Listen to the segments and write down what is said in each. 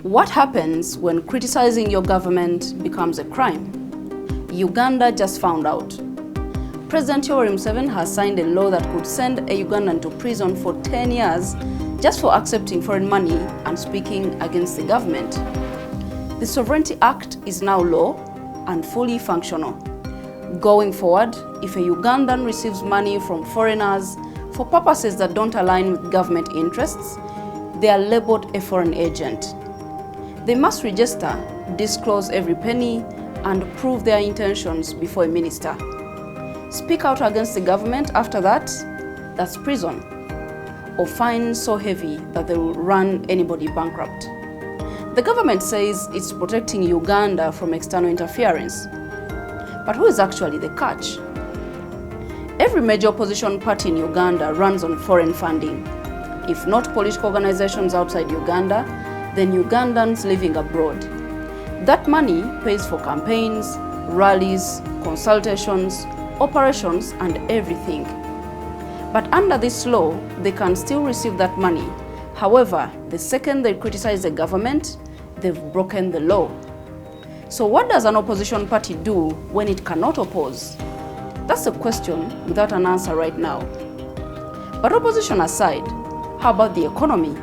What happens when criticizing your government becomes a crime? Uganda just found out. President Museveni has signed a law that could send a Ugandan to prison for 10 years just for accepting foreign money and speaking against the government. The Sovereignty Act is now law and fully functional. Going forward, if a Ugandan receives money from foreigners for purposes that don't align with government interests, they are labeled a foreign agent. They must register, disclose every penny, and prove their intentions before a minister. Speak out against the government after that, that's prison, or fines so heavy that they will run anybody bankrupt. The government says it's protecting Uganda from external interference. But who is actually the catch? Every major opposition party in Uganda runs on foreign funding. If not political organizations outside Uganda, then Ugandans living abroad. That money pays for campaigns, rallies, consultations, operations, and everything. But under this law, they can still receive that money. However, the second they criticize the government, they've broken the law. So what does an opposition party do when it cannot oppose? That's a question without an answer right now. But opposition aside, how about the economy?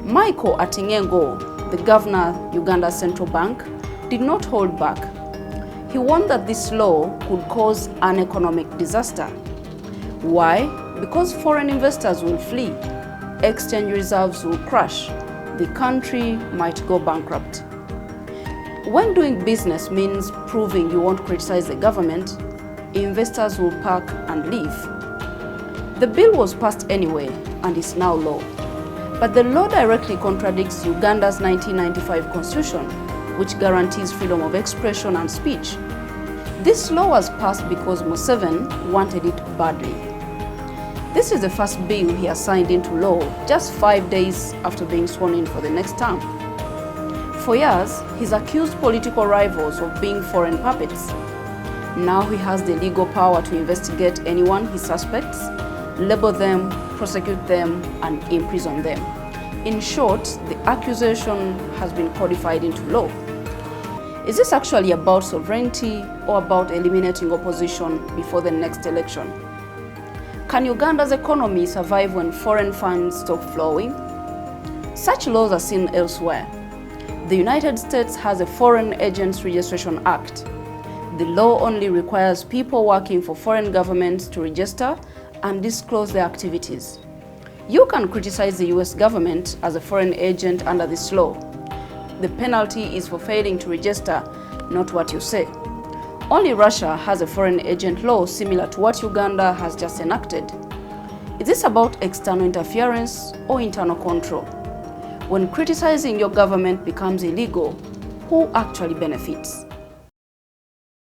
Michael Atingengo, the governor of Uganda's central bank, did not hold back. He warned that this law could cause an economic disaster. Why? Because foreign investors will flee, exchange reserves will crash, the country might go bankrupt. When doing business means proving you won't criticize the government, investors will pack and leave. The bill was passed anyway and is now law. But the law directly contradicts Uganda's 1995 constitution, which guarantees freedom of expression and speech. This law was passed because Museveni wanted it badly. This is the first bill he has signed into law just 5 days after being sworn in for the next term. For years, he's accused political rivals of being foreign puppets. Now he has the legal power to investigate anyone he suspects, label them, prosecute them, and imprison them. In short, the accusation has been codified into law. Is this actually about sovereignty or about eliminating opposition before the next election? Can Uganda's economy survive when foreign funds stop flowing? Such laws are seen elsewhere. The United States has a Foreign Agents Registration Act. The law only requires people working for foreign governments to register and disclose their activities. You can criticize the US government as a foreign agent under this law. The penalty is for failing to register, not what you say. Only Russia has a foreign agent law similar to what Uganda has just enacted. Is this about external interference or internal control? When criticizing your government becomes illegal, who actually benefits?